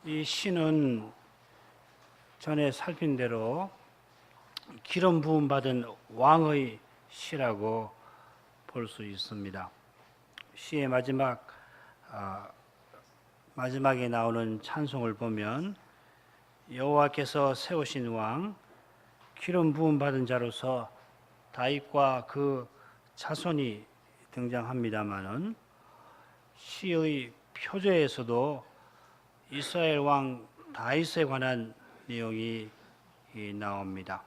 이 시는 전에 살핀 대로 기름 부음 받은 왕의 시라고 볼 수 있습니다. 시의 마지막에 나오는 찬송을 보면 여호와께서 세우신 왕, 기름 부음 받은 자로서 다윗과 그 자손이 등장합니다마는 시의 표제에서도 이스라엘 왕 다윗에 관한 내용이 나옵니다.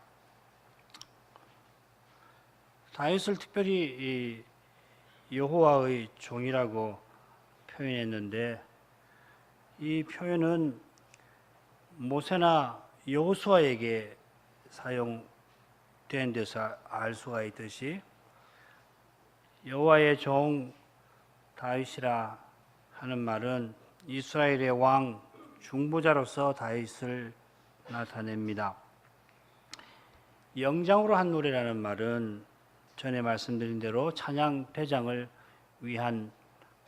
다윗을 특별히 여호와의 종이라고 표현했는데 이 표현은 모세나 여호수아에게 사용된 데서 알 수가 있듯이 여호와의 종 다윗이라 하는 말은 이스라엘의 왕 중보자로서 다윗을 나타냅니다. 영장으로 한 노래라는 말은 전에 말씀드린 대로 찬양 대장을 위한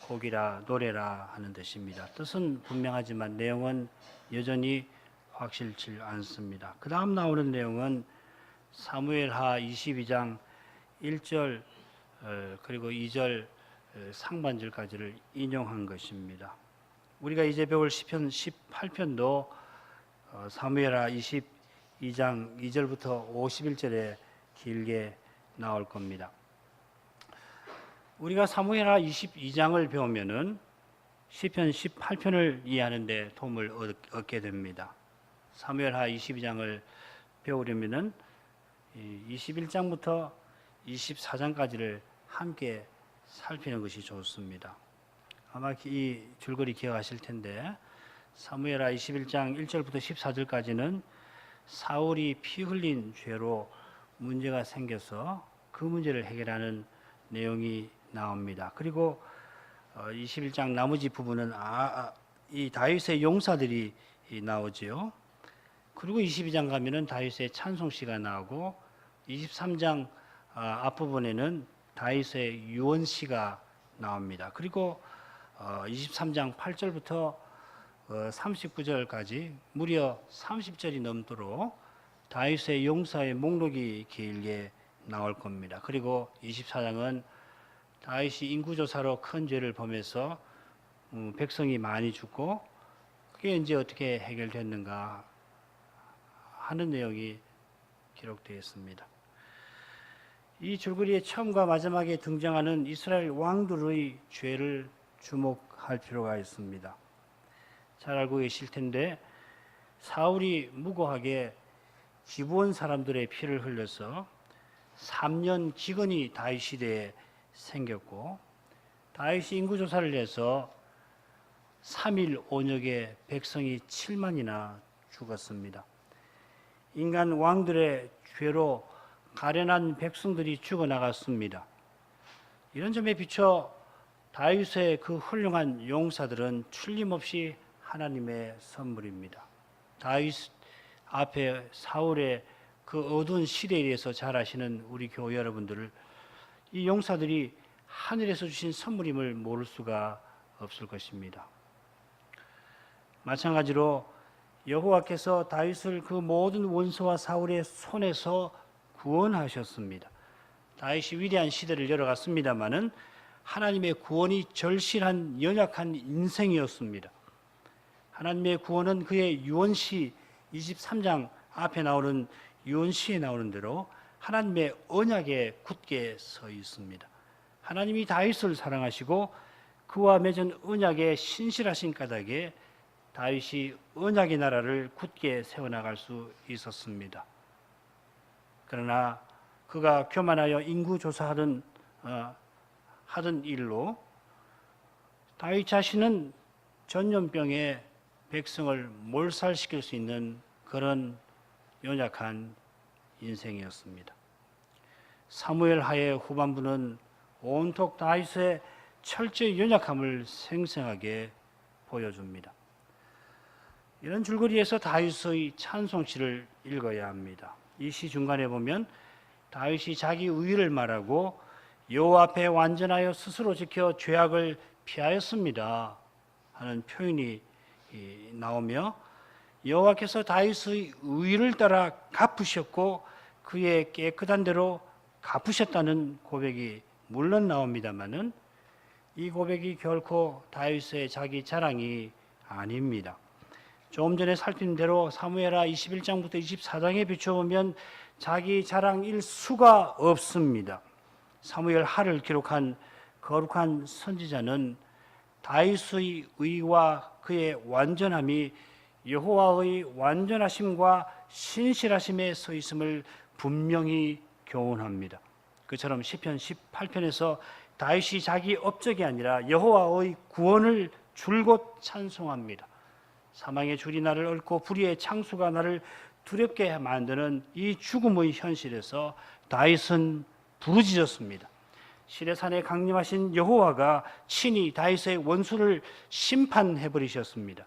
곡이라 노래라 하는 뜻입니다. 뜻은 분명하지만 내용은 여전히 확실치 않습니다. 그 다음 나오는 내용은 사무엘하 22장 1절 그리고 2절 상반절까지를 인용한 것입니다. 우리가 이제 배울 시편 18편도 사무엘하 22장 2절부터 51절에 길게 나올 겁니다. 우리가 사무엘하 22장을 배우면은 시편 18편을 이해하는 데 도움을 얻게 됩니다. 사무엘하 22장을 배우려면은 21장부터 24장까지를 함께 살피는 것이 좋습니다. 아마 이 줄거리 기억하실 텐데 사무엘하 21장 1절부터 14절까지는 사울이 피 흘린 죄로 문제가 생겨서 그 문제를 해결하는 내용이 나옵니다. 그리고 21장 나머지 부분은 이 다윗의 용사들이 나오지요. 그리고 22장 가면은 다윗의 찬송시가 나오고 23장 앞부분에는 다윗의 유언시가 나옵니다. 그리고 23장 8절부터 39절까지 무려 30절이 넘도록 다윗의 용사의 목록이 길게 나올 겁니다. 그리고 24장은 다윗이 인구조사로 큰 죄를 범해서 백성이 많이 죽고 그게 이제 어떻게 해결됐는가 하는 내용이 기록되어 있습니다. 이 줄거리의 처음과 마지막에 등장하는 이스라엘 왕들의 죄를 주목할 필요가 있습니다. 잘 알고 계실 텐데 사울이 무고하게 기브온 사람들의 피를 흘려서 3년 기근이 다윗 시대에 생겼고 다윗이 인구조사를 해서 3일 온역에 백성이 7만이나 죽었습니다. 인간 왕들의 죄로 가련한 백성들이 죽어나갔습니다. 이런 점에 비춰 다윗의 그 훌륭한 용사들은 틀림없이 하나님의 선물입니다. 다윗 앞에 사울의 그 어두운 시대에 대해서 잘 아시는 우리 교회 여러분들을 이 용사들이 하늘에서 주신 선물임을 모를 수가 없을 것입니다. 마찬가지로 여호와께서 다윗을 그 모든 원수와 사울의 손에서 구원하셨습니다. 다윗이 위대한 시대를 열어갔습니다마는 하나님의 구원이 절실한 연약한 인생이었습니다. 하나님의 구원은 그의 유언시 23장 앞에 나오는 유언시에 나오는 대로 하나님의 언약에 굳게 서 있습니다. 하나님이 다윗을 사랑하시고 그와 맺은 언약에 신실하신 까닭에 다윗이 언약의 나라를 굳게 세워나갈 수 있었습니다. 그러나 그가 교만하여 인구조사하던 일로 다윗 자신은 전염병에 백성을 몰살시킬 수 있는 그런 연약한 인생이었습니다. 사무엘 하의 후반부는 온통 다윗의 철저히 연약함을 생생하게 보여줍니다. 이런 줄거리에서 다윗의 찬송시를 읽어야 합니다. 이 시 중간에 보면 다윗이 자기 의의를 말하고 여호와 앞에 완전하여 스스로 지켜 죄악을 피하였습니다 하는 표현이 나오며 여호와께서 다윗의 의를 따라 갚으셨고 그의 깨끗한 대로 갚으셨다는 고백이 물론 나옵니다마는 이 고백이 결코 다윗의 자기 자랑이 아닙니다. 조금 전에 살핀 대로 사무엘하 21장부터 24장에 비춰보면 자기 자랑일 수가 없습니다. 사무엘 하를 기록한 거룩한 선지자는 다윗의 의와 그의 완전함이 여호와의 완전하심과 신실하심에 서 있음을 분명히 교훈합니다. 그처럼 시편 18편에서 다윗이 자기 업적이 아니라 여호와의 구원을 줄곧 찬송합니다. 사망의 줄이 나를 얽고 불의의 창수가 나를 두렵게 만드는 이 죽음의 현실에서 다윗은 부르짖었습니다. 시내산에 강림하신 여호와가 친히 다윗의 원수를 심판해 버리셨습니다.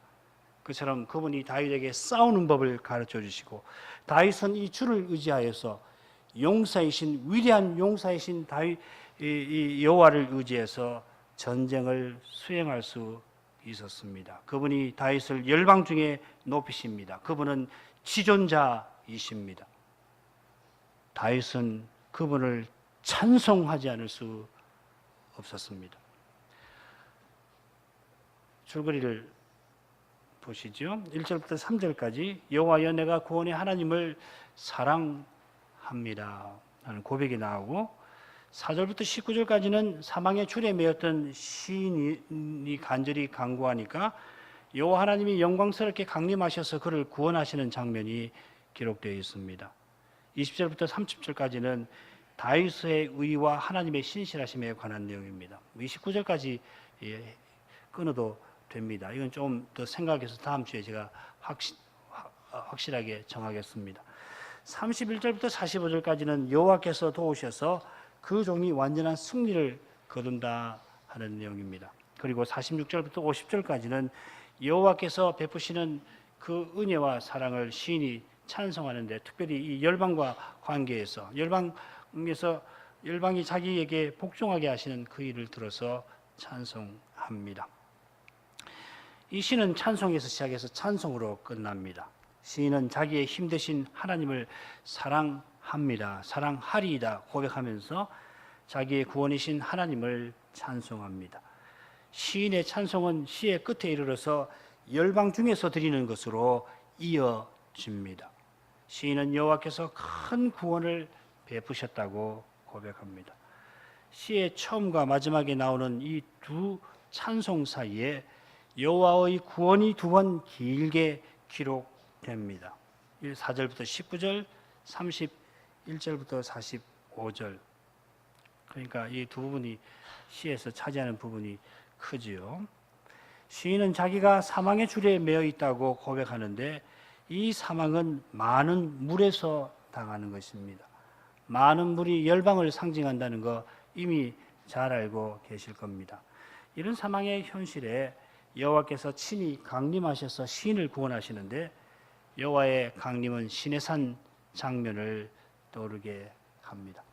그처럼 그분이 다윗에게 싸우는 법을 가르쳐 주시고 다윗은 이 주를 의지하여서 용사이신 위대한 용사이신 다윗 이 여호와를 의지해서 전쟁을 수행할 수 있었습니다. 그분이 다윗을 열방 중에 높이십니다. 그분은 지존자이십니다. 다윗은 그분을 찬송하지 않을 수 없었습니다. 줄거리를 보시죠. 1절부터 3절까지 여호와여 내가 구원의 하나님을 사랑합니다 하는 고백이 나오고 4절부터 19절까지는 사망의 줄에 매였던 시인이 간절히 간구하니까 여호와 하나님이 영광스럽게 강림하셔서 그를 구원하시는 장면이 기록되어 있습니다. 20절부터 30절까지는 다윗의 의와 하나님의 신실하심에 관한 내용입니다. 29절까지 끊어도 됩니다. 이건 좀 더 생각해서 다음 주에 제가 확실하게 정하겠습니다. 31절부터 45절까지는 여호와께서 도우셔서 그 종이 완전한 승리를 거둔다 하는 내용입니다. 그리고 46절부터 50절까지는 여호와께서 베푸시는 그 은혜와 사랑을 시인이 찬송하는데 특별히 이 열방과 관계에서 열방이 자기에게 복종하게 하시는 그 일을 들어서 찬송합니다. 이 시는 찬송에서 시작해서 찬송으로 끝납니다. 시인은 자기의 힘되신 하나님을 사랑합니다. 사랑하리이다 고백하면서 자기의 구원이신 하나님을 찬송합니다. 시인의 찬송은 시의 끝에 이르러서 열방 중에서 드리는 것으로 이어집니다. 시인은 여호와께서 큰 구원을 베푸셨다고 고백합니다. 시의 처음과 마지막에 나오는 이 두 찬송 사이에 여호와의 구원이 두 번 길게 기록됩니다. 4절부터 19절, 31절부터 45절. 그러니까 이 두 부분이 시에서 차지하는 부분이 크지요. 시인은 자기가 사망의 줄에 매여 있다고 고백하는데 이 사망은 많은 물에서 당하는 것입니다. 많은 물이 열방을 상징한다는 거 이미 잘 알고 계실 겁니다. 이런 사망의 현실에 여호와께서 친히 강림하셔서 시인을 구원하시는데 여호와의 강림은 시내산 장면을 떠오르게 합니다.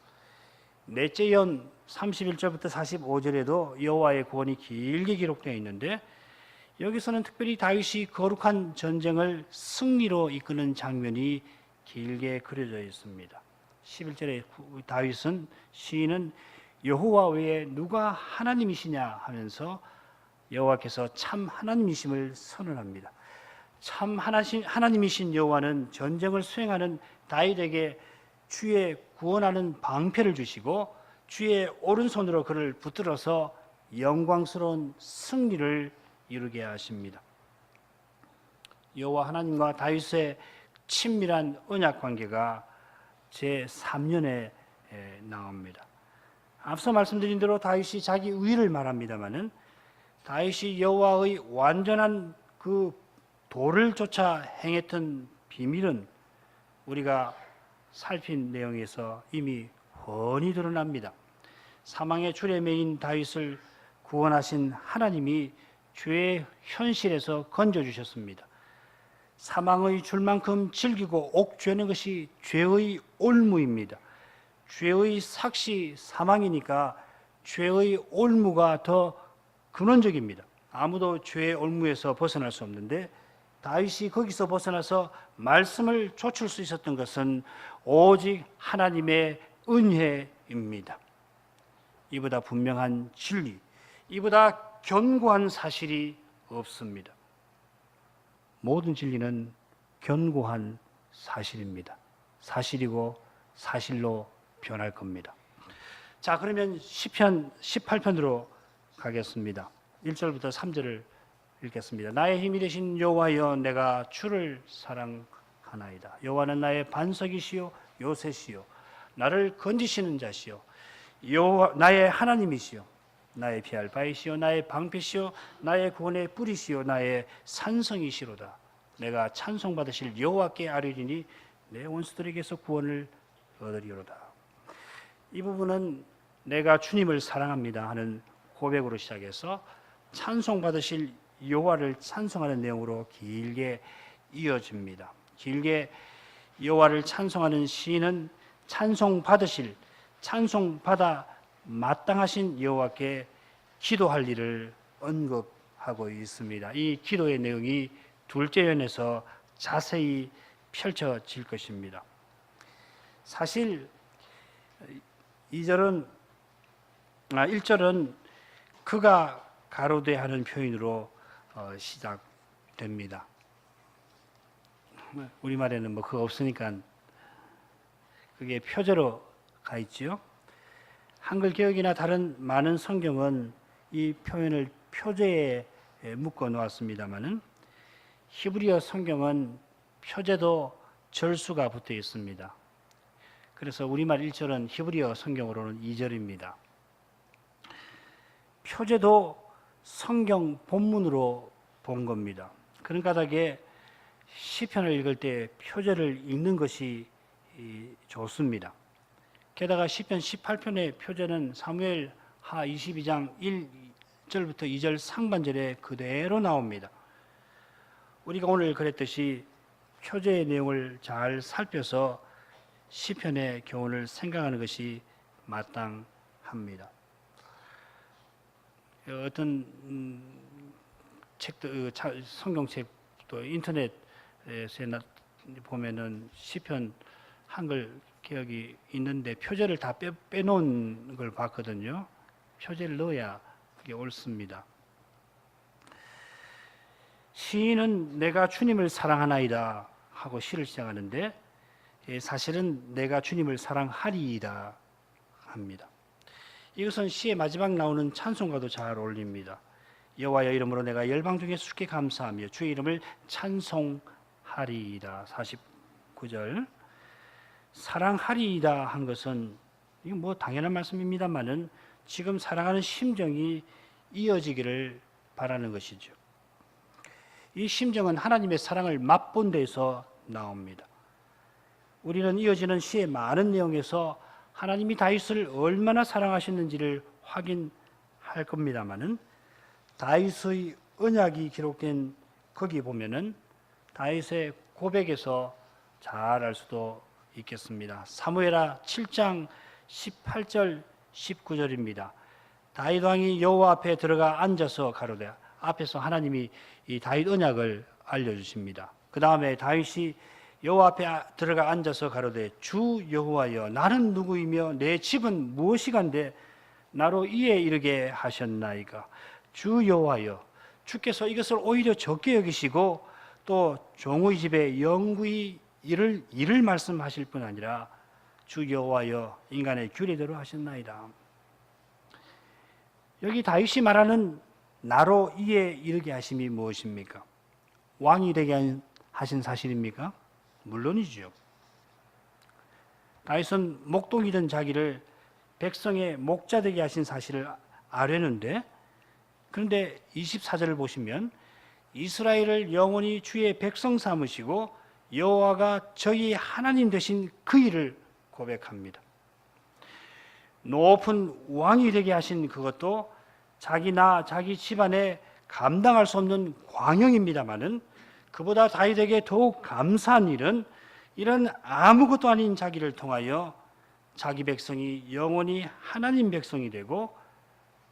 넷째 연 31절부터 45절에도 여호와의 구원이 길게 기록되어 있는데 여기서는 특별히 다윗이 거룩한 전쟁을 승리로 이끄는 장면이 길게 그려져 있습니다. 11절에 다윗은 시인은 여호와 외에 누가 하나님이시냐 하면서 여호와께서 참 하나님이심을 선언합니다. 참 하나님이신 여호와는 전쟁을 수행하는 다윗에게 주의 구원하는 방패를 주시고 주의 오른손으로 그를 붙들어서 영광스러운 승리를 이루게 하십니다. 여호와 하나님과 다윗의 친밀한 언약 관계가 제3년에 나옵니다. 앞서 말씀드린 대로 다윗이 자기 의를 말합니다마는 다윗이 여호와의 완전한 그 도를 쫓아 행했던 비밀은 우리가 살핀 내용에서 이미 훤히 드러납니다. 사망의 줄에 매인 다윗을 구원하신 하나님이 죄의 현실에서 건져주셨습니다. 사망의 줄만큼 즐기고 옥죄는 것이 죄의 올무입니다. 죄의 삭시 사망이니까 죄의 올무가 더 근원적입니다. 아무도 죄의 올무에서 벗어날 수 없는데 다윗이 거기서 벗어나서 말씀을 좇을 수 있었던 것은 오직 하나님의 은혜입니다. 이보다 분명한 진리, 이보다 견고한 사실이 없습니다. 모든 진리는 견고한 사실입니다. 사실이고 사실로 변할 겁니다. 자, 그러면 시편 18편으로 가겠습니다. 1절부터 3절을 읽겠습니다. 나의 힘이 되신 여호와여, 내가 주를 사랑하나이다. 여호와는 나의 반석이시요 요새시요 나를 건지시는 자시요 여호와 나의 하나님이시요 나의 피할 바이시요 나의 방패시요 나의 구원의 뿌리시요 나의 산성이시로다. 내가 찬송받으실 여호와께 아뢰리니 내 원수들에게서 구원을 얻으리로다. 이 부분은 내가 주님을 사랑합니다 하는 고백으로 시작해서 찬송받으실 여호와를 찬송하는 내용으로 길게 이어집니다. 길게 여호와를 찬송하는 시인은 찬송받으실, 찬송받아 마땅하신 여호와께 기도할 일을 언급하고 있습니다. 이 기도의 내용이 둘째 연에서 자세히 펼쳐질 것입니다. 사실 1절은 그가 가로되 하는 표현으로 시작됩니다. 우리말에는 그거 없으니까 그게 표제로 가 있지요. 한글 개역이나 다른 많은 성경은 이 표현을 표제에 묶어 놓았습니다만은 히브리어 성경은 표제도 절수가 붙어 있습니다. 그래서 우리말 1절은 히브리어 성경으로는 2절입니다. 표제도 성경 본문으로 본 겁니다. 그런 까닭에 시편을 읽을 때 표제를 읽는 것이 좋습니다. 게다가 시편 18편의 표제는 사무엘 하 22장 1절부터 2절 상반절에 그대로 나옵니다. 우리가 오늘 그랬듯이 표제의 내용을 잘 살펴서 시편의 교훈을 생각하는 것이 마땅합니다. 어떤 책도, 성경책도 인터넷에 보면은 시편 한글 개혁이 있는데 표제를 다 빼놓은 걸 봤거든요. 표제를 넣어야 그게 옳습니다. 시인은 내가 주님을 사랑하나이다 하고 시를 시작하는데 사실은 내가 주님을 사랑하리이다 합니다. 이것은 시의 마지막 나오는 찬송과도 잘 어울립니다. 여호와의 이름으로 내가 열방 중에 주께 감사하며 주의 이름을 찬송하리이다. 49절 사랑하리이다 한 것은 이거 당연한 말씀입니다만은 지금 사랑하는 심정이 이어지기를 바라는 것이죠. 이 심정은 하나님의 사랑을 맛본 데서 나옵니다. 우리는 이어지는 시의 많은 내용에서 하나님이 다윗을 얼마나 사랑하셨는지를 확인할 겁니다만은 다윗의 언약이 기록된 거기 보면은 다윗의 고백에서 잘 알 수도 있겠습니다. 사무엘하 7장 18절 19절입니다. 다윗 왕이 여호와 앞에 들어가 앉아서 가로되 앞에서 하나님이 이 다윗 언약을 알려주십니다. 그 다음에 다윗이 여호와 앞에 들어가 앉아서 가로되 주 여호와여 나는 누구이며 내 집은 무엇이간데 나로 이에 이르게 하셨나이까. 주 여호와여 주께서 이것을 오히려 적게 여기시고 또 종의 집에 영구히 이를 말씀하실 뿐 아니라 주 여호와여 인간의 규례대로 하셨나이다. 여기 다윗이 말하는 나로 이에 이르게 하심이 무엇입니까? 왕이 되게 하신 사실입니까? 물론이죠. 다윗은 목동이던 자기를 백성의 목자 되게 하신 사실을 아뢰는데, 그런데 24절을 보시면 이스라엘을 영원히 주의 백성 삼으시고 여호와가 저희 하나님 되신 그 일을 고백합니다. 높은 왕이 되게 하신 그것도 자기나 자기 집안에 감당할 수 없는 광영입니다마는 그보다 다윗에게 더욱 감사한 일은 이런 아무것도 아닌 자기를 통하여 자기 백성이 영원히 하나님 백성이 되고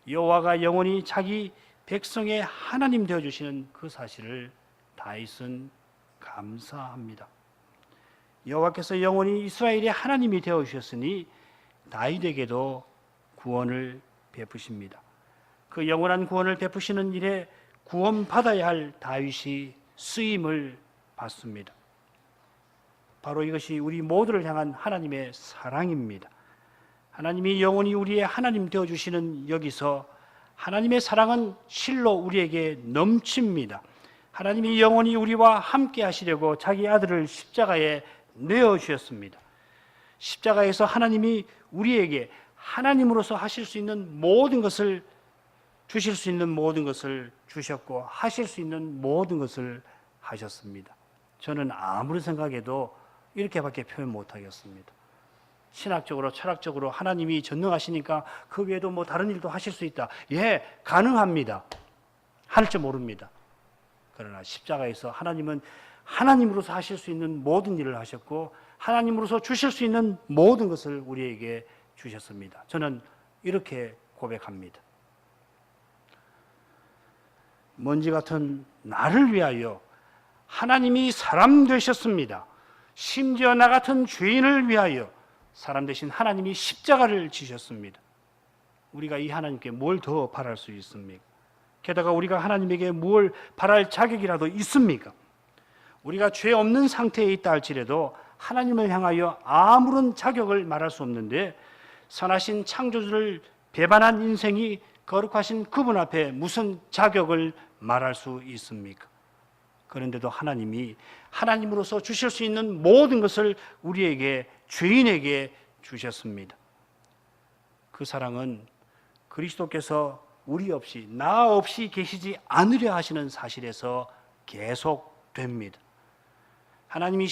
여호와가 영원히 자기 백성의 하나님 되어주시는 그 사실을 다윗은 감사합니다. 여호와께서 영원히 이스라엘의 하나님이 되어주셨으니 다윗에게도 구원을 베푸십니다. 그 영원한 구원을 베푸시는 일에 구원받아야 할 다윗이 쓰임을 받습니다. 바로 이것이 우리 모두를 향한 하나님의 사랑입니다. 하나님이 영원히 우리의 하나님 되어주시는 여기서 하나님의 사랑은 실로 우리에게 넘칩니다. 하나님이 영원히 우리와 함께 하시려고 자기 아들을 십자가에 내어주셨습니다. 십자가에서 하나님이 우리에게 하나님으로서 하실 수 있는 모든 것을 주실 수 있는 모든 것을 주셨고 하실 수 있는 모든 것을 하셨습니다. 저는 아무리 생각해도 이렇게밖에 표현 못하겠습니다. 신학적으로 철학적으로 하나님이 전능하시니까 그 외에도 뭐 다른 일도 하실 수 있다. 예, 가능합니다. 할 줄 모릅니다. 그러나 십자가에서 하나님은 하나님으로서 하실 수 있는 모든 일을 하셨고 하나님으로서 주실 수 있는 모든 것을 우리에게 주셨습니다. 저는 이렇게 고백합니다. 먼지 같은 나를 위하여 하나님이 사람 되셨습니다. 심지어 나 같은 죄인을 위하여 사람 되신 하나님이 십자가를 지셨습니다. 우리가 이 하나님께 뭘 더 바랄 수 있습니까? 게다가 우리가 하나님에게 뭘 바랄 자격이라도 있습니까? 우리가 죄 없는 상태에 있다 할지라도 하나님을 향하여 아무런 자격을 말할 수 없는데 선하신 창조주를 배반한 인생이 거룩하신 그분 앞에 무슨 자격을 말할 수 있습니까? 그런데도 하나님이 하나님으로서 주실 수 있는 모든 것을 우리에게 죄인에게 주셨습니다. 그 사랑은 그리스도께서 우리 없이 나 없이 계시지 않으려 하시는 사실에서 계속됩니다. 하나님이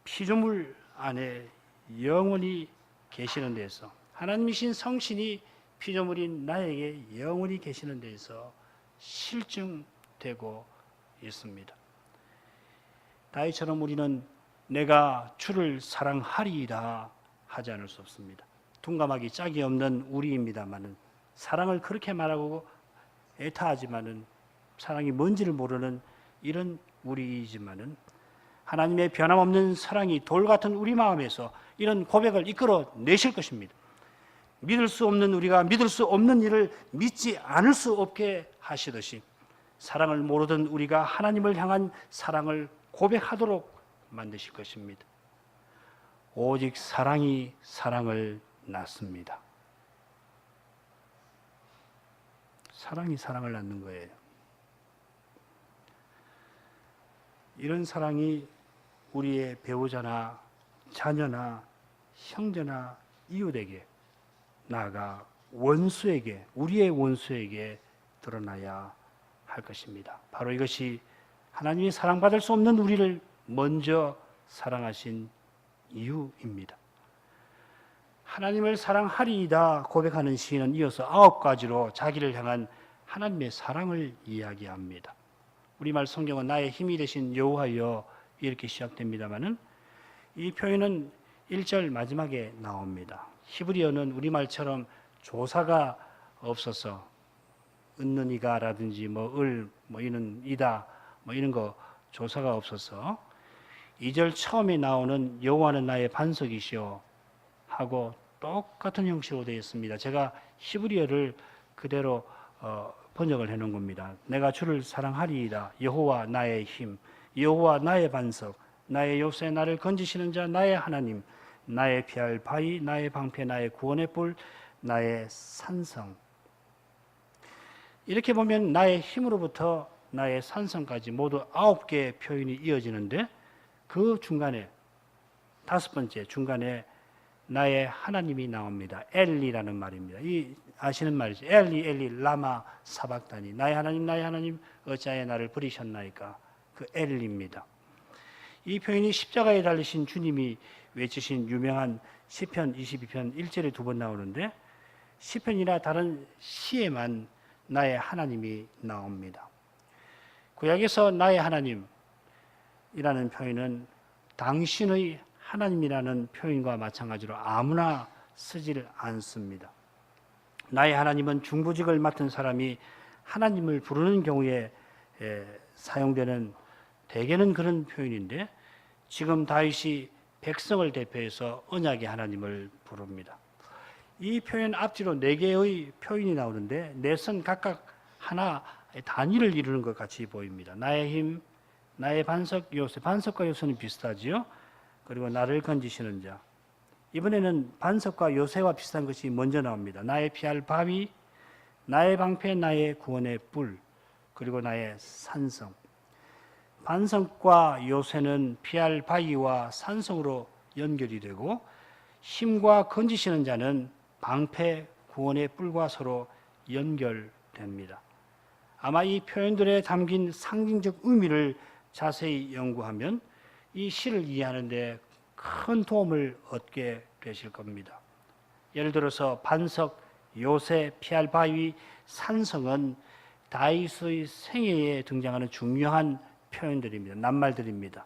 피조물 안에 영원히 계시는 데서 하나님이신 성신이 피조물인 나에게 영원히 계시는 데서 실증되고 있습니다. 다윗처럼 우리는 내가 주를 사랑하리이다 하지 않을 수 없습니다. 둔감하기 짝이 없는 우리입니다만은 사랑을 그렇게 말하고 애타하지만은 사랑이 뭔지를 모르는 이런 우리이지만은 하나님의 변함없는 사랑이 돌 같은 우리 마음에서 이런 고백을 이끌어 내실 것입니다. 믿을 수 없는 우리가 믿을 수 없는 일을 믿지 않을 수 없게 하시듯이 사랑을 모르던 우리가 하나님을 향한 사랑을 고백하도록 만드실 것입니다. 오직 사랑이 사랑을 낳습니다. 사랑이 사랑을 낳는 거예요. 이런 사랑이 우리의 배우자나 자녀나 형제나 이웃에게 나아가 원수에게 우리의 원수에게 드러나야 할 것입니다. 바로 이것이 하나님이 사랑받을 수 없는 우리를 먼저 사랑하신 이유입니다. 하나님을 사랑하리이다 고백하는 시인은 이어서 9가지로 자기를 향한 하나님의 사랑을 이야기합니다. 우리말 성경은 나의 힘이 되신 여호와여 이렇게 시작됩니다마는 이 표현은 1절 마지막에 나옵니다. 히브리어는 우리말처럼 조사가 없어서 은는이가라든지 이는 이다 이런 거 조사가 없어서 2절 처음에 나오는 여호와는 나의 반석이시오 하고 똑같은 형식으로 되어 있습니다. 제가 히브리어를 그대로 번역을 해놓은 겁니다. 내가 주를 사랑하리이다. 여호와 나의 힘, 여호와 나의 반석, 나의 요새 나를 건지시는 자 나의 하나님, 나의 피할 바위, 나의 방패, 나의 구원의 뿔, 나의 산성. 이렇게 보면 나의 힘으로부터 나의 산성까지 모두 9개의 표현이 이어지는데 그 중간에 5번째 중간에 나의 하나님이 나옵니다. 엘리라는 말입니다. 이 아시는 말이죠. 엘리 엘리 라마 사박다니. 나의 하나님 어찌하여 나를 버리셨나이까. 그 엘리입니다. 이 표현이 십자가에 달리신 주님이 외치신 유명한 시편 22편 1절에 2번 나오는데 시편이나 다른 시에만 나의 하나님이 나옵니다. 구약에서 나의 하나님이라는 표현은 당신의 하나님이라는 표현과 마찬가지로 아무나 쓰지를 않습니다. 나의 하나님은 중보직을 맡은 사람이 하나님을 부르는 경우에 사용되는 대개는 그런 표현인데, 지금 다윗이 백성을 대표해서 언약의 하나님을 부릅니다. 이 표현 앞뒤로 4개의 표현이 나오는데 네 선 각각 하나 단위를 이루는 것 같이 보입니다. 나의 힘, 나의 반석 요새, 반석과 요새는 비슷하지요. 그리고 나를 건지시는 자. 이번에는 반석과 요새와 비슷한 것이 먼저 나옵니다. 나의 피할 바위, 나의 방패, 나의 구원의 뿔, 그리고 나의 산성. 반석과 요새는 피할 바위와 산성으로 연결이 되고, 힘과 건지시는 자는 방패, 구원의 뿔과 서로 연결됩니다. 아마 이 표현들에 담긴 상징적 의미를 자세히 연구하면 이 시를 이해하는 데 큰 도움을 얻게 되실 겁니다. 예를 들어서 반석, 요새, 피할 바위, 산성은 다윗의 생애에 등장하는 중요한 표현들입니다. 낱말들입니다.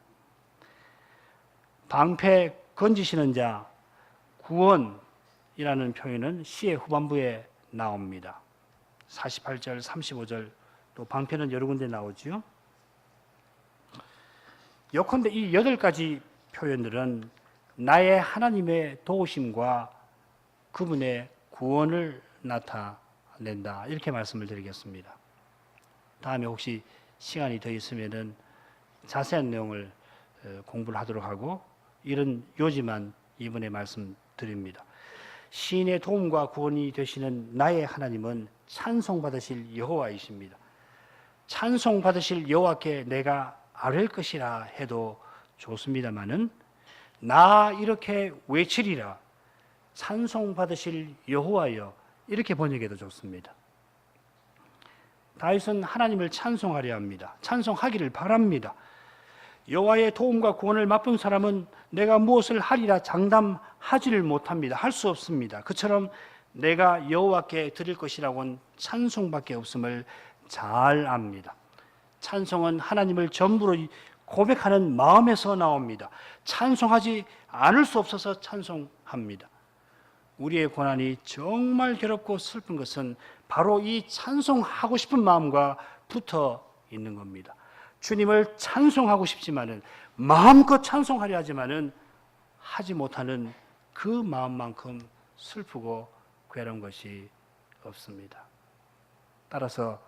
방패, 건지시는 자, 구원이라는 표현은 시의 후반부에 나옵니다. 48절, 35절, 또 방패는 여러 군데 나오지요. 요컨대 이 8가지 표현들은 나의 하나님의 도우심과 그분의 구원을 나타낸다, 이렇게 말씀을 드리겠습니다. 다음에 혹시 시간이 더 있으면은 자세한 내용을 공부를 하도록 하고, 이런 요지만 이번에 말씀드립니다. 시인의 도움과 구원이 되시는 나의 하나님은 찬송받으실 여호와이십니다. 찬송받으실 여호와께 내가 아뢰 것이라 해도 좋습니다마는 나 이렇게 외치리라, 찬송받으실 여호와여, 이렇게 번역해도 좋습니다. 다윗은 하나님을 찬송하려 합니다. 찬송하기를 바랍니다. 여호와의 도움과 구원을 맛본 사람은 내가 무엇을 하리라 장담하지를 못합니다. 할 수 없습니다. 그처럼 내가 여호와께 드릴 것이라고는 찬송밖에 없음을 잘 압니다. 찬송은 하나님을 전부로 고백하는 마음에서 나옵니다. 찬송하지 않을 수 없어서 찬송합니다. 우리의 고난이 정말 괴롭고 슬픈 것은 바로 이 찬송하고 싶은 마음과 붙어 있는 겁니다. 주님을 찬송하고 싶지만은, 마음껏 찬송하려 하지만은 하지 못하는 그 마음만큼 슬프고 괴로운 것이 없습니다. 따라서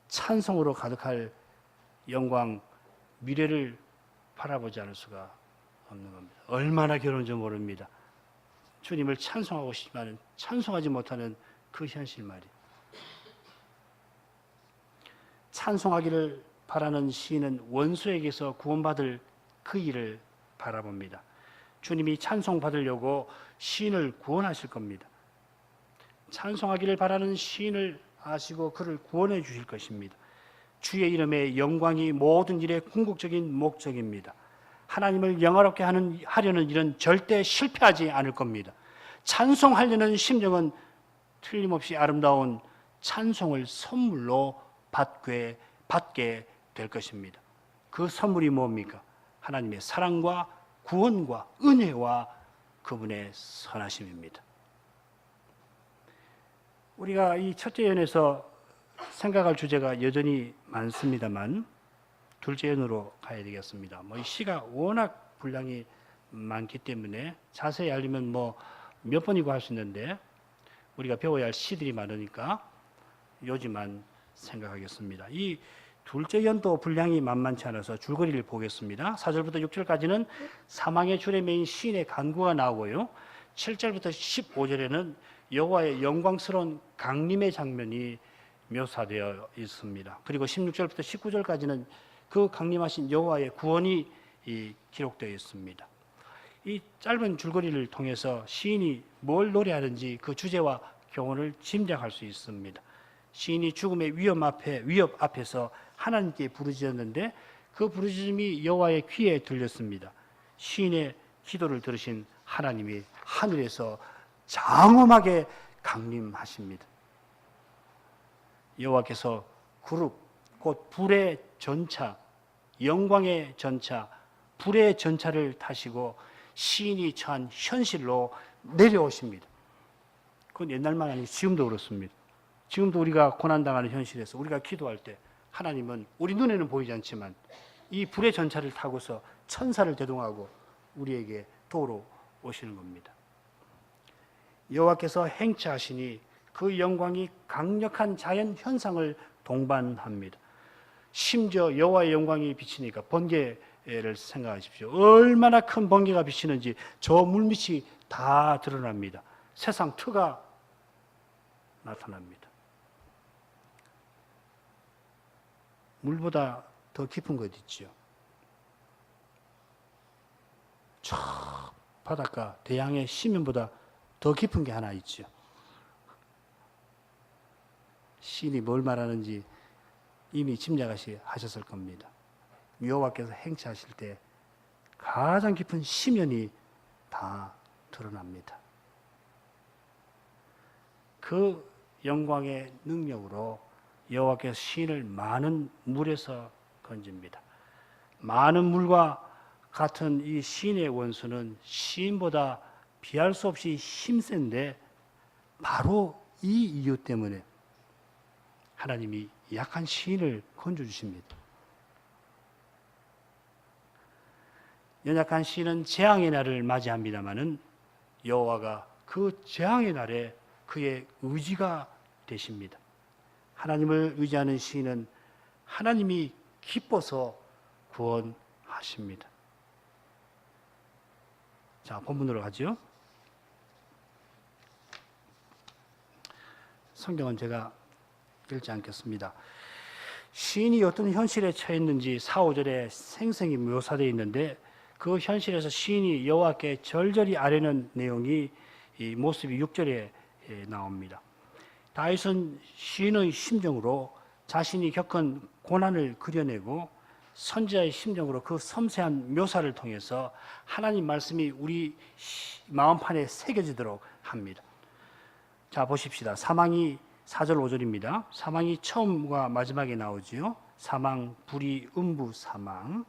찬송으로 가득할 영광, 미래를 바라보지 않을 수가 없는 겁니다. 얼마나 괴로운지 모릅니다. 주님을 찬송하고 싶지만 찬송하지 못하는 그 현실 말이에요. 찬송하기를 바라는 시인은 원수에게서 구원받을 그 일을 바라봅니다. 주님이 찬송받으려고 시인을 구원하실 겁니다. 찬송하기를 바라는 시인을 아시고 그를 구원해 주실 것입니다. 주의 이름의 영광이 모든 일의 궁극적인 목적입니다. 하나님을 영화롭게 하려는 일은 절대 실패하지 않을 겁니다. 찬송하려는 심정은 틀림없이 아름다운 찬송을 선물로 받게 될 것입니다. 그 선물이 뭡니까? 하나님의 사랑과 구원과 은혜와 그분의 선하심입니다. 우리가 이 첫째 연에서 생각할 주제가 여전히 많습니다만 둘째 연으로 가야 되겠습니다. 이 시가 워낙 분량이 많기 때문에 자세히 알리면 몇 번이고 할 수 있는데 우리가 배워야 할 시들이 많으니까 요지만 생각하겠습니다. 이 둘째 연도 분량이 만만치 않아서 줄거리를 보겠습니다. 4절부터 6절까지는 사망의 줄에 매인 시인의 간구가 나오고요. 7절부터 15절에는 여호와의 영광스러운 강림의 장면이 묘사되어 있습니다. 그리고 16절부터 19절까지는 그 강림하신 여호와의 구원이 기록되어 있습니다. 이 짧은 줄거리를 통해서 시인이 뭘 노래하는지 그 주제와 교훈을 짐작할 수 있습니다. 시인이 죽음의 위협 앞에서 하나님께 부르짖었는데 그 부르짖음이 여호와의 귀에 들렸습니다. 시인의 기도를 들으신 하나님이 하늘에서 장엄하게 강림하십니다. 여호와께서 그룹, 곧 불의 전차, 영광의 전차, 불의 전차를 타시고 시인이 처한 현실로 내려오십니다. 그건 옛날만 아니고 지금도 그렇습니다. 지금도 우리가 고난당하는 현실에서 우리가 기도할 때 하나님은 우리 눈에는 보이지 않지만 이 불의 전차를 타고서 천사를 대동하고 우리에게 도우러 오시는 겁니다. 여호와께서 행차하시니 그 영광이 강력한 자연 현상을 동반합니다. 심지어 여호와의 영광이 비치니까 번개를 생각하십시오. 얼마나 큰 번개가 비치는지 저 물밑이 다 드러납니다. 세상 터가 나타납니다. 물보다 더 깊은 것 있죠. 저 바닷가 대양의 심연보다 더 깊은 게 하나 있죠. 시인이 뭘 말하는지 이미 짐작하셨을 겁니다. 여호와께서 행차하실 때 가장 깊은 심연이 다 드러납니다. 그 영광의 능력으로 여호와께서 시인을 많은 물에서 건집니다. 많은 물과 같은 이 시인의 원수는 시인보다 비할 수 없이 힘센데 바로 이 이유 때문에 하나님이 약한 시인을 건져주십니다. 연약한 시인은 재앙의 날을 맞이합니다마는 여호와가 그 재앙의 날에 그의 의지가 되십니다. 하나님을 의지하는 시인은 하나님이 기뻐서 구원하십니다. 자, 본문으로 가죠. 성경은 제가 읽지 않겠습니다. 시인이 어떤 현실에 처했는지 4, 5절에 생생히 묘사되어 있는데 그 현실에서 시인이 여호와께 절절히 아뢰는 내용이 이 모습이 6절에 나옵니다. 다윗은 시인의 심정으로 자신이 겪은 고난을 그려내고 선지자의 심정으로 그 섬세한 묘사를 통해서 하나님 말씀이 우리 마음판에 새겨지도록 합니다. 자, 보십시다. 사망이 4절 5절입니다. 사망이 처음과 마지막에 나오지요. 사망, 불의, 음부, 사망.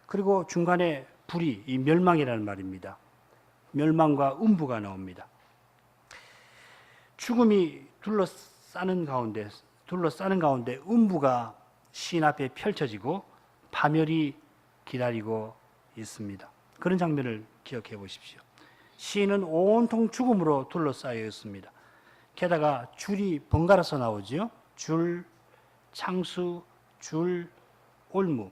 그리고 중간에 불의, 이 멸망이라는 말입니다. 멸망과 음부가 나옵니다. 죽음이 둘러싸는 가운데 음부가 시인 앞에 펼쳐지고 파멸이 기다리고 있습니다. 그런 장면을 기억해 보십시오. 시인은 온통 죽음으로 둘러싸여 있습니다. 게다가 줄이 번갈아서 나오지요. 줄, 창수, 줄, 올무.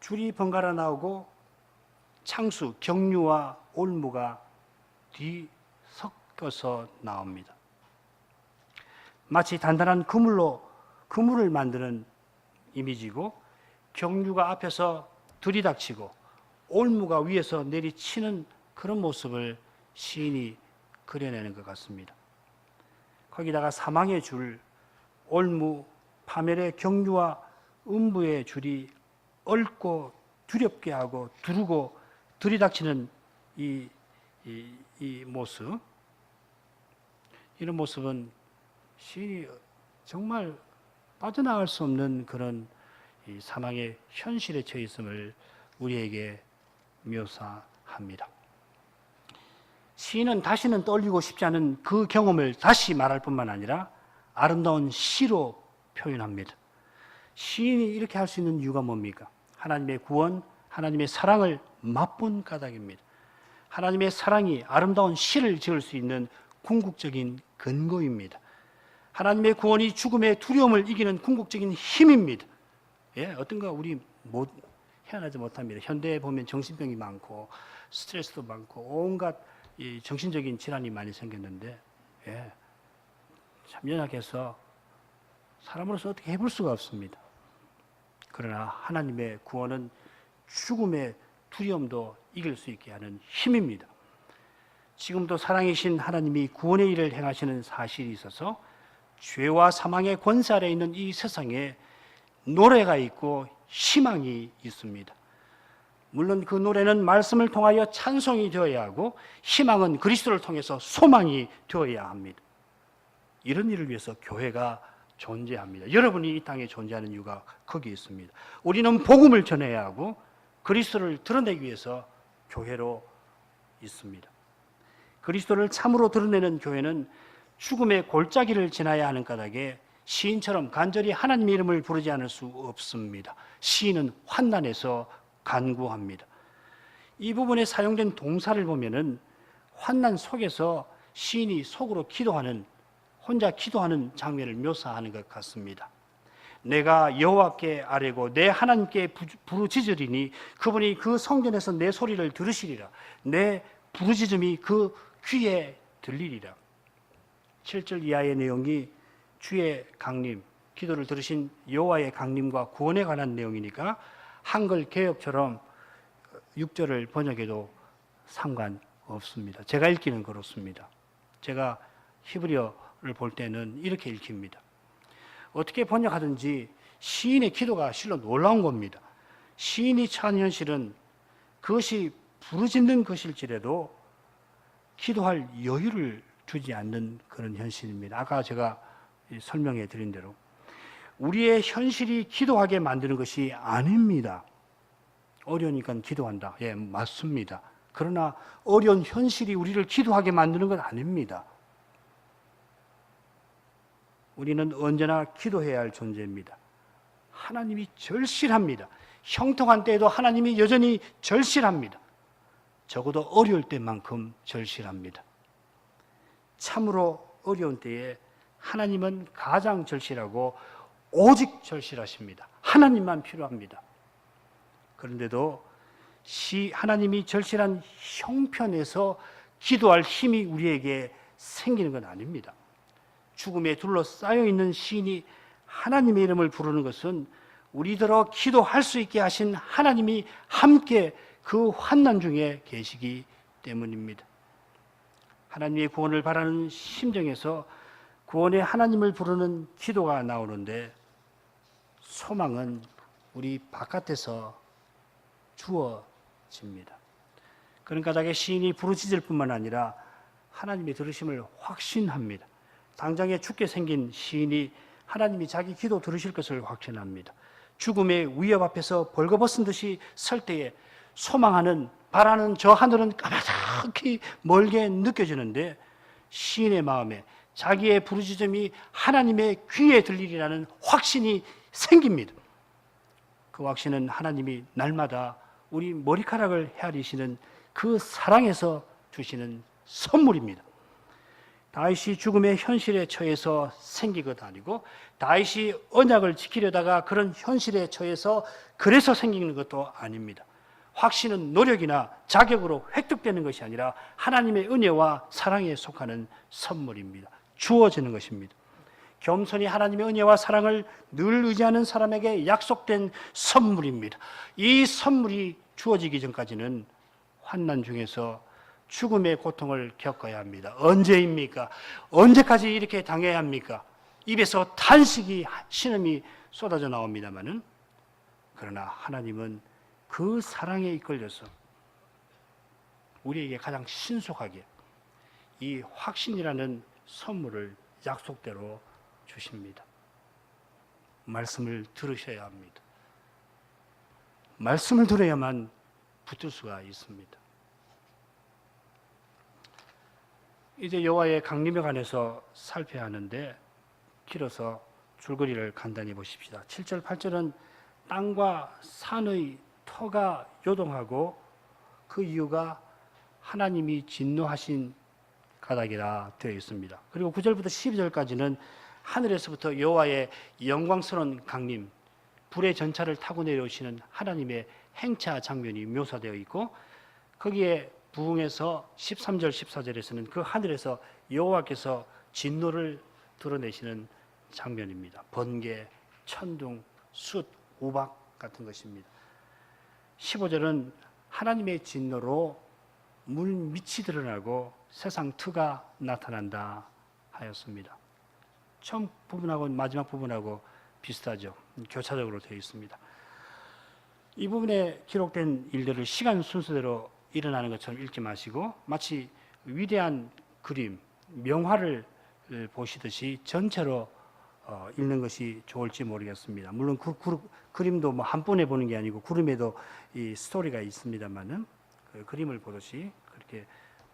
줄이 번갈아 나오고 창수, 경류와 올무가 뒤섞여서 나옵니다. 마치 단단한 그물을 만드는 이미지고 경류가 앞에서 들이닥치고 올무가 위에서 내리치는 그런 모습을 시인이 그려내는 것 같습니다. 거기다가 사망의 줄, 올무, 파멸의 경류와 음부의 줄이 얽고 두렵게 하고 두르고 들이닥치는 이 모습, 이런 모습은 시인이 정말 빠져나갈 수 없는 그런 이 사망의 현실에 처해 있음을 우리에게 묘사합니다. 시인은 다시는 떠올리고 싶지 않은 그 경험을 다시 말할 뿐만 아니라 아름다운 시로 표현합니다. 시인이 이렇게 할 수 있는 이유가 뭡니까? 하나님의 구원, 하나님의 사랑을 맛본 까닭입니다. 하나님의 사랑이 아름다운 시를 지을 수 있는 궁극적인 근거입니다. 하나님의 구원이 죽음의 두려움을 이기는 궁극적인 힘입니다. 예, 어떤가 우리 헤어나지 못합니다. 현대에 보면 정신병이 많고 스트레스도 많고 온갖 이 정신적인 질환이 많이 생겼는데, 예, 참 연약해서 사람으로서 어떻게 해볼 수가 없습니다. 그러나 하나님의 구원은 죽음의 두려움도 이길 수 있게 하는 힘입니다. 지금도 사랑이신 하나님이 구원의 일을 행하시는 사실이 있어서 죄와 사망의 권세 아래 있는 이 세상에 노래가 있고 희망이 있습니다. 물론 그 노래는 말씀을 통하여 찬송이 되어야 하고 희망은 그리스도를 통해서 소망이 되어야 합니다. 이런 일을 위해서 교회가 존재합니다. 여러분이 이 땅에 존재하는 이유가 거기에 있습니다. 우리는 복음을 전해야 하고 그리스도를 드러내기 위해서 교회로 있습니다. 그리스도를 참으로 드러내는 교회는 죽음의 골짜기를 지나야 하는 까닭에 시인처럼 간절히 하나님의 이름을 부르지 않을 수 없습니다. 시인은 환난에서 간구합니다. 이 부분에 사용된 동사를 보면은 환난 속에서 시인이 속으로 기도하는, 혼자 기도하는 장면을 묘사하는 것 같습니다. 내가 여호와께 아뢰고 내 하나님께 부르짖으리니 그분이 그 성전에서 내 소리를 들으시리라. 내 부르짖음이 그 귀에 들리리라. 7절 이하의 내용이 주의 강림, 기도를 들으신 여호와의 강림과 구원에 관한 내용이니까 한글 개역처럼 6절을 번역해도 상관없습니다. 제가 읽기는 그렇습니다. 제가 히브리어를 볼 때는 이렇게 읽힙니다. 어떻게 번역하든지 시인의 기도가 실로 놀라운 겁니다. 시인이 처한 현실은 그것이 부르짖는 것일지라도 기도할 여유를 주지 않는 그런 현실입니다. 아까 제가 설명해 드린 대로 우리의 현실이 기도하게 만드는 것이 아닙니다. 어려우니까 기도한다. 예, 맞습니다. 그러나 어려운 현실이 우리를 기도하게 만드는 건 아닙니다. 우리는 언제나 기도해야 할 존재입니다. 하나님이 절실합니다. 형통한 때에도 하나님이 여전히 절실합니다. 적어도 어려울 때만큼 절실합니다. 참으로 어려운 때에 하나님은 가장 절실하고 오직 절실하십니다. 하나님만 필요합니다. 그런데도 하나님이 절실한 형편에서 기도할 힘이 우리에게 생기는 건 아닙니다. 죽음에 둘러싸여 있는 시인이 하나님의 이름을 부르는 것은 우리더러 기도할 수 있게 하신 하나님이 함께 그 환난 중에 계시기 때문입니다. 하나님의 구원을 바라는 심정에서 구원의 하나님을 부르는 기도가 나오는데 소망은 우리 바깥에서 주어집니다. 그런 까닭에 시인이 부르짖을 뿐만 아니라 하나님의 들으심을 확신합니다. 당장에 죽게 생긴 시인이 하나님이 자기 기도 들으실 것을 확신합니다. 죽음의 위협 앞에서 벌거벗은 듯이 설 때에 소망하는, 바라는 저 하늘은 까마득히 멀게 느껴지는데 시인의 마음에 자기의 부르짖음이 하나님의 귀에 들리리라는 확신이 생깁니다. 그 확신은 하나님이 날마다 우리 머리카락을 헤아리시는 그 사랑에서 주시는 선물입니다. 다윗이 죽음의 현실에 처해서 생긴 것 아니고 다윗이 언약을 지키려다가 그런 현실에 처해서 그래서 생기는 것도 아닙니다. 확신은 노력이나 자격으로 획득되는 것이 아니라 하나님의 은혜와 사랑에 속하는 선물입니다. 주어지는 것입니다. 겸손히 하나님의 은혜와 사랑을 늘 의지하는 사람에게 약속된 선물입니다. 이 선물이 주어지기 전까지는 환난 중에서 죽음의 고통을 겪어야 합니다. 언제입니까? 언제까지 이렇게 당해야 합니까? 입에서 탄식이, 신음이 쏟아져 나옵니다마는 그러나 하나님은 그 사랑에 이끌려서 우리에게 가장 신속하게 이 확신이라는 선물을 약속대로 주십니다. 말씀을 들으셔야 합니다. 말씀을 들어야만 붙을 수가 있습니다. 이제 여호와의 강림에 관해서 살펴야 하는데 길어서 줄거리를 간단히 보십시다. 7절, 8절은 땅과 산의 터가 요동하고 그 이유가 하나님이 진노하신 가닥이라 되어 있습니다. 그리고 9절부터 12절까지는 하늘에서부터 여호와의 영광스러운 강림, 불의 전차를 타고 내려오시는 하나님의 행차 장면이 묘사되어 있고 거기에 부흥에서 13절, 14절에서는 그 하늘에서 여호와께서 진노를 드러내시는 장면입니다. 번개, 천둥, 숫, 우박 같은 것입니다. 15절은 하나님의 진노로 물 밑이 드러나고 세상 트가 나타난다 하였습니다. 처음 부분하고 마지막 부분하고 비슷하죠. 교차적으로 되어 있습니다. 이 부분에 기록된 일들을 시간 순서대로 일어나는 것처럼 읽지 마시고 마치 위대한 그림, 명화를 보시듯이 전체로 읽는 것이 좋을지 모르겠습니다. 물론 그림도 뭐 한 번에 보는 게 아니고 그림에도 이 스토리가 있습니다만은 그 그림을 보듯이 그렇게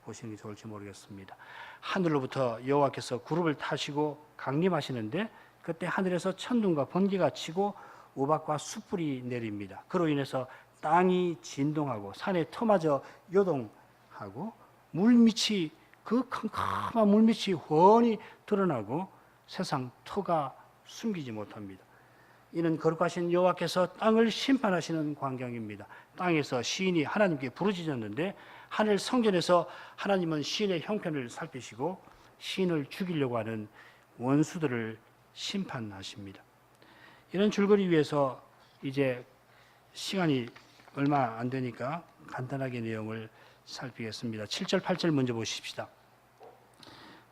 보시는 게 좋을지 모르겠습니다. 하늘로부터 여호와께서 구름을 타시고 강림하시는데 그때 하늘에서 천둥과 번개가 치고 우박과 숯불이 내립니다. 그로 인해서 땅이 진동하고 산의 터마저 요동하고 물밑이 그 캄캄한 물밑이 훤히 드러나고 세상 터가 숨기지 못합니다. 이는 거룩하신 여호와께서 땅을 심판하시는 광경입니다. 땅에서 시인이 하나님께 부르짖었는데 하늘 성전에서 하나님은 시인의 형편을 살피시고 시인을 죽이려고 하는 원수들을 심판하십니다. 이런 줄거리 위에서 이제 시간이 얼마 안 되니까 간단하게 내용을 살피겠습니다. 7절, 8절 먼저 보십시다.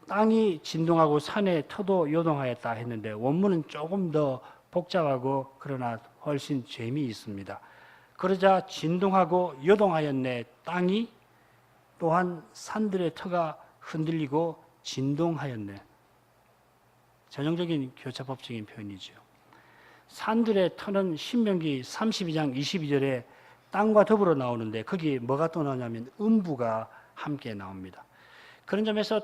땅이 진동하고 산의 터도 요동하였다 했는데 원문은 조금 더 복잡하고 그러나 훨씬 재미있습니다. 그러자 진동하고 요동하였네. 땅이 또한 산들의 터가 흔들리고 진동하였네. 전형적인 교차법적인 표현이죠. 산들의 터는 신명기 32장 22절에 땅과 더불어 나오는데 거기에 뭐가 또 나오냐면 음부가 함께 나옵니다. 그런 점에서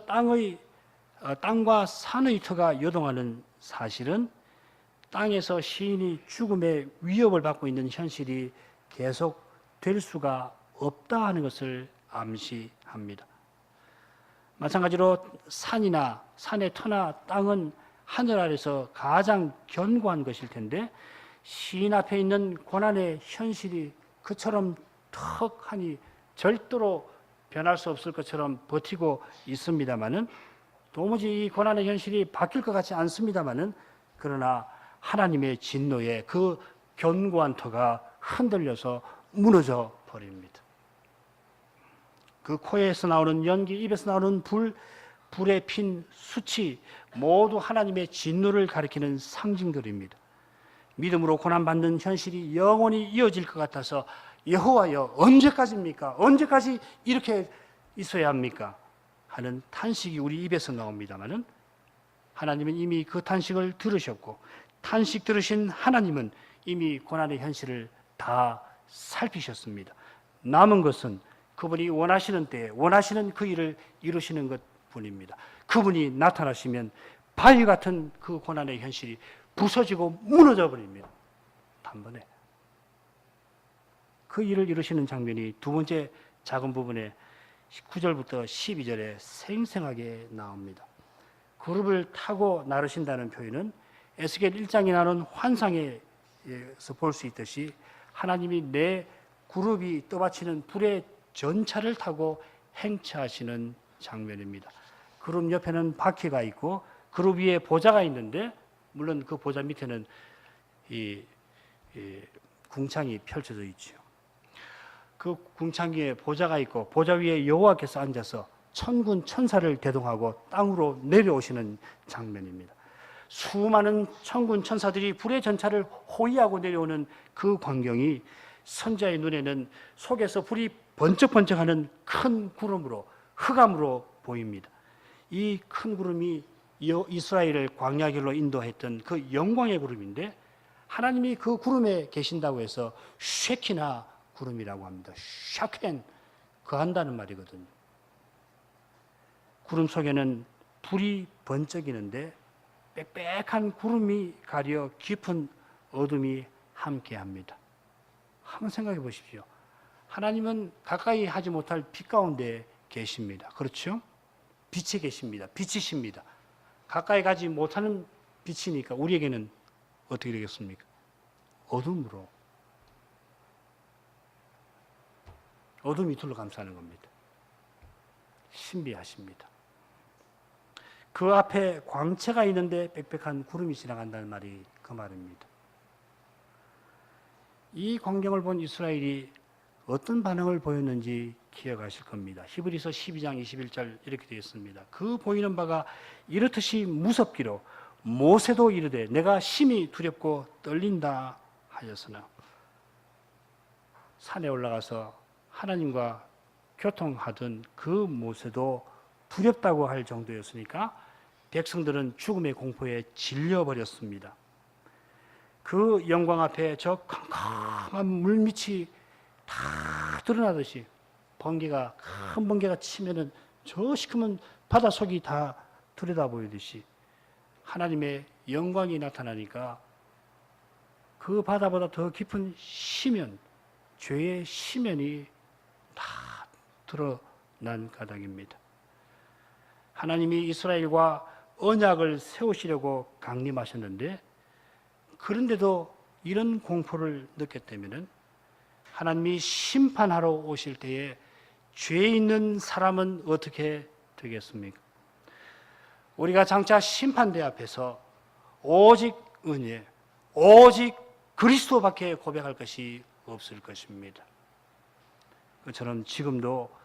땅과 산의 터가 요동하는 사실은 땅에서 시인이 죽음의 위협을 받고 있는 현실이 계속 될 수가 없다 하는 것을 암시합니다. 마찬가지로 산이나 산의 터나 땅은 하늘 아래서 가장 견고한 것일 텐데 시인 앞에 있는 고난의 현실이 그처럼 턱하니 절대로 변할 수 없을 것처럼 버티고 있습니다마는 도무지 이 고난의 현실이 바뀔 것 같지 않습니다마는 그러나 하나님의 진노에 그 견고한 터가 흔들려서 무너져 버립니다. 그 코에서 나오는 연기, 입에서 나오는 불에 핀 수치 모두 하나님의 진노를 가리키는 상징들입니다. 믿음으로 고난받는 현실이 영원히 이어질 것 같아서 여호와여 언제까지입니까? 언제까지 이렇게 있어야 합니까? 하는 탄식이 우리 입에서 나옵니다마는 하나님은 이미 그 탄식을 들으셨고 탄식 들으신 하나님은 이미 고난의 현실을 다 살피셨습니다. 남은 것은 그분이 원하시는 때에 원하시는 그 일을 이루시는 것뿐입니다. 그분이 나타나시면 바위 같은 그 고난의 현실이 부서지고 무너져 버립니다. 단번에. 그 일을 이루시는 장면이 두 번째 작은 부분에 9절부터 12절에 생생하게 나옵니다. 그룹을 타고 나르신다는 표현은 에스겔 1장에 나오는 환상에서 볼 수 있듯이 하나님이 내 그룹이 떠받치는 불의 전차를 타고 행차하시는 장면입니다. 그룹 옆에는 바퀴가 있고 그룹 위에 보좌가 있는데 물론 그 보좌 밑에는 이 궁창이 펼쳐져 있죠. 그 궁창 위에 보좌가 있고 보좌 위에 여호와께서 앉아서 천군 천사를 대동하고 땅으로 내려오시는 장면입니다. 수많은 천군 천사들이 불의 전차를 호위하고 내려오는 그 광경이 선지자의 눈에는 속에서 불이 번쩍번쩍하는 큰 구름으로 흑암으로 보입니다. 이 큰 구름이 이스라엘을 광야 길로 인도했던 그 영광의 구름인데 하나님이 그 구름에 계신다고 해서 쉐키나 구름이라고 합니다. 샤켄 거한다는 말이거든요. 구름 속에는 불이 번쩍이는데 빽빽한 구름이 가려 깊은 어둠이 함께합니다. 한번 생각해 보십시오. 하나님은 가까이 하지 못할 빛 가운데 계십니다. 그렇죠? 빛에 계십니다. 빛이십니다. 가까이 가지 못하는 빛이니까 우리에게는 어떻게 되겠습니까? 어둠으로. 어둠이 둘러감싸는 겁니다. 신비하십니다. 그 앞에 광채가 있는데 빽빽한 구름이 지나간다는 말이 그 말입니다. 이 광경을 본 이스라엘이 어떤 반응을 보였는지 기억하실 겁니다. 히브리서 12장 21절 이렇게 되어 있습니다. 그 보이는 바가 이렇듯이 무섭기로 모세도 이르되 내가 심히 두렵고 떨린다 하였으나 산에 올라가서 하나님과 교통하던 그 모세도 두렵다고 할 정도였으니까 백성들은 죽음의 공포에 질려버렸습니다. 그 영광 앞에 저 캄캄한 물밑이 다 드러나듯이 번개가 큰 번개가 치면은 저 시커먼 바다 속이 다 들여다 보이듯이 하나님의 영광이 나타나니까 그 바다보다 더 깊은 시면, 죄의 시면이 다 드러난 가닥입니다. 하나님이 이스라엘과 언약을 세우시려고 강림하셨는데, 그런데도 이런 공포를 느꼈다면 하나님이 심판하러 오실 때에 죄 있는 사람은 어떻게 되겠습니까? 우리가 장차 심판대 앞에서 오직 은혜, 오직 그리스도밖에 고백할 것이 없을 것입니다. 그처럼 지금도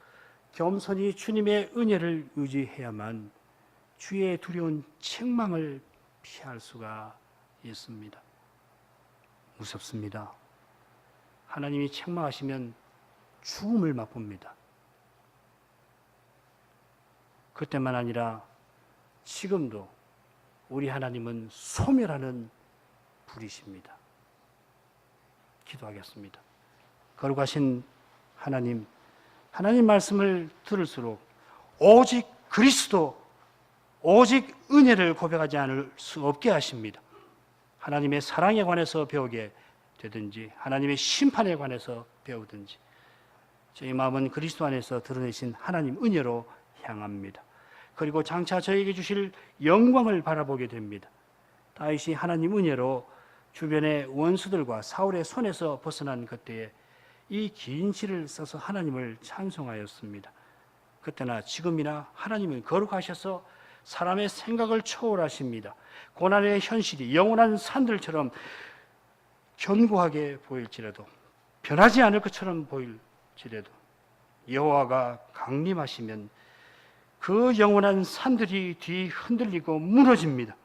겸손히 주님의 은혜를 의지해야만 주의 두려운 책망을 피할 수가 있습니다. 무섭습니다. 하나님이 책망하시면 죽음을 맛봅니다. 그때만 아니라 지금도 우리 하나님은 소멸하는 불이십니다. 기도하겠습니다. 거룩하신 하나님, 하나님 말씀을 들을수록 오직 그리스도, 오직 은혜를 고백하지 않을 수 없게 하십니다. 하나님의 사랑에 관해서 배우게 되든지 하나님의 심판에 관해서 배우든지 저희 마음은 그리스도 안에서 드러내신 하나님 은혜로 향합니다. 그리고 장차 저에게 주실 영광을 바라보게 됩니다. 다윗이 하나님 은혜로 주변의 원수들과 사울의 손에서 벗어난 그때에 이 긴 시를 써서 하나님을 찬송하였습니다. 그때나 지금이나 하나님은 거룩하셔서 사람의 생각을 초월하십니다. 고난의 현실이 영원한 산들처럼 견고하게 보일지라도, 변하지 않을 것처럼 보일지라도 여호와가 강림하시면 그 영원한 산들이 뒤흔들리고 무너집니다.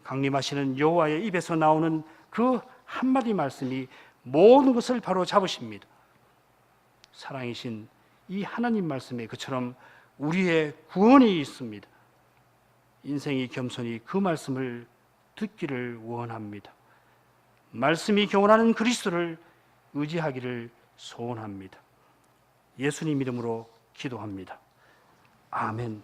강림하시는 여호와의 입에서 나오는 그 한마디 말씀이 모든 것을 바로 잡으십니다. 사랑이신 이 하나님 말씀에 그처럼 우리의 구원이 있습니다. 인생이 겸손히 그 말씀을 듣기를 원합니다. 말씀이 교훈하는 그리스도를 의지하기를 소원합니다. 예수님 이름으로 기도합니다. 아멘.